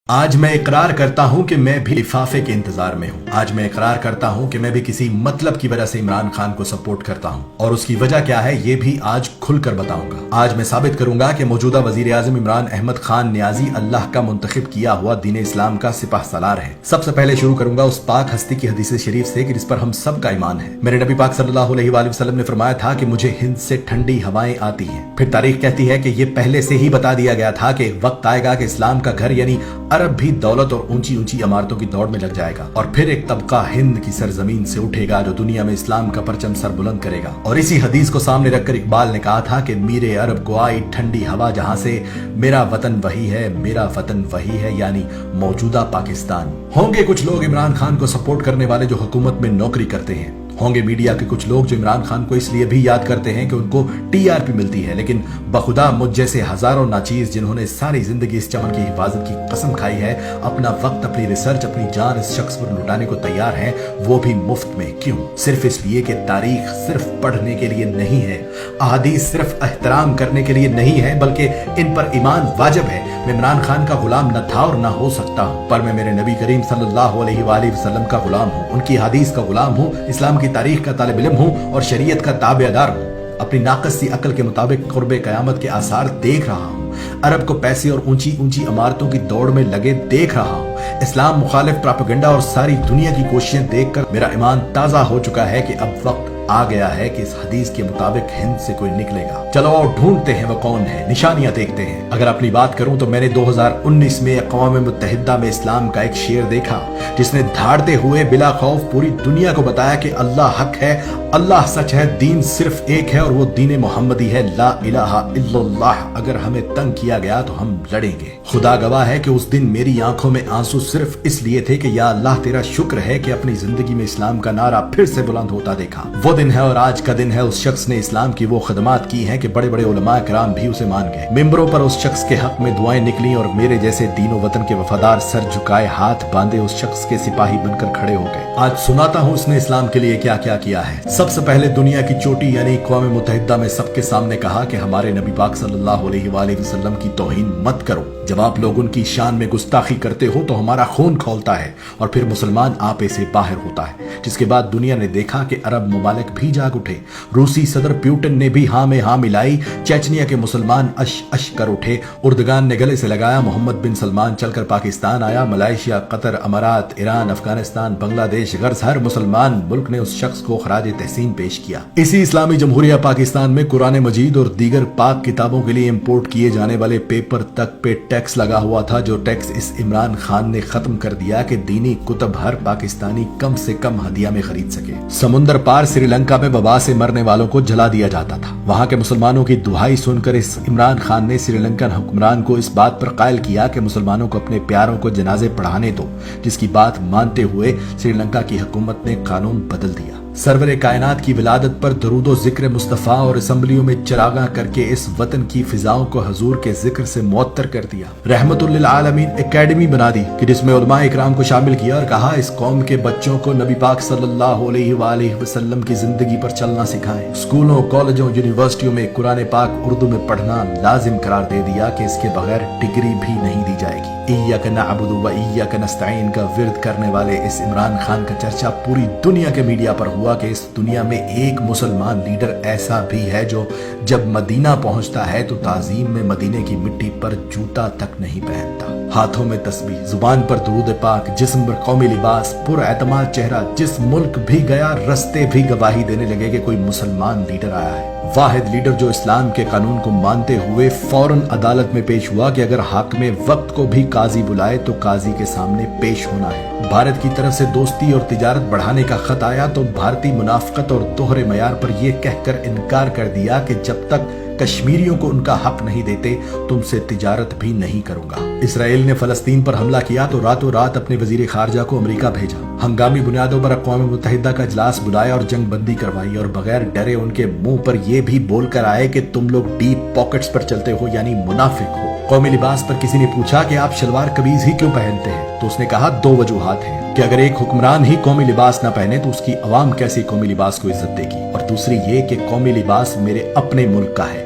آج میں اقرار کرتا ہوں کہ میں بھی لفافے کے انتظار میں ہوں۔ آج میں اقرار کرتا ہوں کہ میں بھی کسی مطلب کی وجہ سے عمران خان کو سپورٹ کرتا ہوں، اور اس کی وجہ کیا ہے یہ بھی آج کھل کر بتاؤں گا۔ آج میں ثابت کروں گا کہ موجودہ وزیر اعظم عمران احمد خان نیازی اللہ کا منتخب کیا ہوا دین اسلام کا سپہ سالار ہے۔ سب سے پہلے شروع کروں گا اس پاک ہستی کی حدیث شریف سے کہ جس پر ہم سب کا ایمان ہے۔ میرے نبی پاک صلی اللہ علیہ وآلہ وسلم نے فرمایا تھا کہ مجھے ہند سے ٹھنڈی ہوائیں آتی ہیں۔ پھر تاریخ کہتی ہے کہ یہ پہلے سے ہی بتا دیا گیا تھا کہ ایک وقت آئے گا کہ اسلام کا گھر یعنی عرب بھی دولت اور اونچی اونچی عمارتوں کی دوڑ میں لگ جائے گا، اور پھر ایک طبقہ ہند کی سرزمین سے اٹھے گا جو دنیا میں اسلام کا پرچم سر بلند کرے گا۔ اور اسی حدیث کو سامنے رکھ کر اقبال نے کہا تھا کہ میرے عرب کو آئی ٹھنڈی ہوا جہاں سے، میرا وطن وہی ہے، میرا وطن وہی ہے، یعنی موجودہ پاکستان۔ ہوں گے کچھ لوگ عمران خان کو سپورٹ کرنے والے جو حکومت میں نوکری کرتے ہیں، ہوں گے میڈیا کے کچھ لوگ جو عمران خان کو اس لیے بھی یاد کرتے ہیں کہ ان کو ٹی آر پی ملتی ہے، لیکن بخدا مجھ جیسے ہزاروں ناچیز جنہوں نے ساری زندگی اس چمن کی حفاظت کی قسم کھائی ہے، اپنا وقت، اپنی ریسرچ، اپنی جان اس شخص پر لٹانے کو تیار ہیں، وہ بھی مفت میں۔ کیوں؟ صرف اس لیے کہ تاریخ صرف پڑھنے کے لیے نہیں ہے، احادیث صرف احترام کرنے کے لیے نہیں ہے، بلکہ ان پر ایمان واجب ہے۔ میں عمران خان کا غلام نہ تھا اور نہ ہو سکتا ہوں، پر میں میرے نبی کریم صلی اللہ علیہ وآلہ وسلم کا غلام ہوں، ان کی حدیث کا غلام ہوں، اسلام کی تاریخ کا طالب علم ہوں اور شریعت کا تابع دار ہوں۔ اپنی ناقص سی عقل کے مطابق قرب قیامت کے آثار دیکھ رہا ہوں، عرب کو پیسے اور اونچی اونچی عمارتوں کی دوڑ میں لگے دیکھ رہا ہوں، اسلام مخالف پراپیگنڈا اور ساری دنیا کی کوششیں دیکھ کر میرا ایمان تازہ ہو چکا ہے کہ اب وقت آ گیا ہے کہ اس حدیث کے مطابق ہند سے کوئی نکلے گا۔ چلو اور ڈھونڈتے ہیں وہ کون ہے، نشانیاں دیکھتے ہیں۔ اگر اپنی بات کروں تو میں نے 2019 میں اقوام متحدہ میں اسلام کا ایک شعر دیکھا جس نے دھاڑتے ہوئے بلا خوف پوری دنیا کو بتایا کہ اللہ حق ہے، اللہ سچ ہے، دین صرف ایک ہے اور وہ دین محمدی ہے، لا الہ الا اللہ۔ اگر ہمیں تنگ کیا گیا تو ہم لڑیں گے۔ خدا گواہ ہے کہ اس دن میری آنکھوں میں آنسو صرف اس لیے تھے کہ یا اللہ تیرا شکر ہے کہ اپنی زندگی میں اسلام کا نعرہ پھر سے بلند ہوتا دیکھا۔ وہ دن ہے اور آج کا دن ہے اس شخص نے اسلام کی وہ خدمات کی ہیں کہ بڑے بڑے علماء کرام بھی اسے مان گئے۔ ممبروں پر اس شخص کے حق میں دعائیں نکلی اور میرے جیسے دین و وطن کے وفادار سر جھکائے ہاتھ باندھے اس شخص کے سپاہی بن کر کھڑے ہو گئے۔ آج سناتا ہوں اس نے اسلام کے لیے کیا کیا کیا ہے۔ سب سے پہلے دنیا کی چوٹی یعنی اقوام متحدہ میں سب کے سامنے کہا کہ ہمارے نبی پاک صلی اللہ علیہ وآلہ وسلم کی توہین مت کرو۔ جب آپ لوگ ان کی شان میں گستاخی کرتے ہو تو ہمارا خون کھولتا ہے اور پھر مسلمان آپے سے باہر ہوتا ہے۔ جس کے بعد دنیا نے دیکھا کہ عرب ممالک بھی جاگ اٹھے، روسی صدر پیوٹن نے بھی ہاں میں ہاں ملائی، چیچنیا کے مسلمان اش اش کر اٹھے، اردگان نے گلے سے لگایا، محمد بن سلمان چل کر پاکستان آیا، ملائیشیا، قطر، امارات، ایران، افغانستان، بنگلہ دیش، غرض ہر مسلمان ملک نے اس شخص کو خراج تحسین پیش کیا۔ اسی اسلامی جمہوریہ پاکستان میں قرآن مجید اور دیگر پاک کتابوں کے لیے امپورٹ کیے جانے والے پیپر تک پہ ٹیکس لگا ہوا تھا، جو ٹیکس اس عمران خان نے ختم کر دیا کہ دینی کتب ہر پاکستانی کم سے کم ہدیہ میں خرید سکے۔ سمندر پار سری لنکا میں وبا سے مرنے والوں کو جلا دیا جاتا تھا۔ وہاں کے مسلمانوں کی دہائی سن کر اس عمران خان نے سری لنکن حکمران کو اس بات پر قائل کیا کہ مسلمانوں کو اپنے پیاروں کو جنازے پڑھانے دو، جس کی بات مانتے ہوئے سری لنکا کی حکومت نے قانون بدل دیا۔ سرور کائنات کی ولادت پر درود و ذکر مصطفیٰ اور اسمبلیوں میں چراغاں کر کے اس وطن کی فضاؤں کو حضور کے ذکر سے معطر کر دیا۔ رحمت للعالمین اکیڈمی بنا دی کہ جس میں علماء اکرام کو شامل کیا اور کہا اس قوم کے بچوں کو نبی پاک صلی اللہ علیہ وآلہ وسلم کی زندگی پر چلنا سکھائیں۔ اسکولوں، کالجوں، یونیورسٹیوں میں قرآن پاک اردو میں پڑھنا لازم قرار دے دیا کہ اس کے بغیر ڈگری بھی نہیں دی جائے گی۔ ایاک نعبد و ایاک نستعین کا ورد کرنے والے اس عمران خان کا چرچا پوری دنیا کے میڈیا پر ہوا کہ اس دنیا میں ایک مسلمان لیڈر ایسا بھی ہے جو جب مدینہ پہنچتا ہے تو تعظیم میں مدینے کی مٹی پر جوتا تک نہیں پہنتا۔ ہاتھوں میں تسبیح، زبان پر درود پاک، جسم پر قومی لباس، پر اعتماد چہرہ، جس ملک بھی گیا رستے بھی گواہی دینے لگے کہ کوئی مسلمان لیڈر آیا ہے۔ واحد لیڈر جو اسلام کے قانون کو مانتے ہوئے فوراً عدالت میں پیش ہوا کہ اگر حاکم وقت کو بھی قاضی بلائے تو قاضی کے سامنے پیش ہونا ہے۔ بھارت کی طرف سے دوستی اور تجارت بڑھانے کا خط آیا تو بھارتی منافقت اور دوہرے معیار پر یہ کہہ کر انکار کر دیا کہ جب تک کشمیریوں کو ان کا حق نہیں دیتے تم سے تجارت بھی نہیں کروں گا۔ اسرائیل نے فلسطین پر حملہ کیا تو راتوں رات اپنے وزیر خارجہ کو امریکہ بھیجا، ہنگامی بنیادوں پر اقوام متحدہ کا اجلاس بلایا اور جنگ بندی کروائی، اور بغیر ڈرے ان کے منہ پر یہ بھی بول کر آئے کہ تم لوگ ڈیپ پاکٹس پر چلتے ہو یعنی منافق ہو۔ قومی لباس پر کسی نے پوچھا کہ آپ شلوار قمیض ہی کیوں پہنتے ہیں تو اس نے کہا دو وجوہات ہیں کہ اگر ایک حکمران ہی قومی لباس نہ پہنے تو اس کی عوام کیسے قومی لباس کو عزت دے گی، اور دوسری یہ کہ قومی لباس میرے اپنے ملک کا ہے،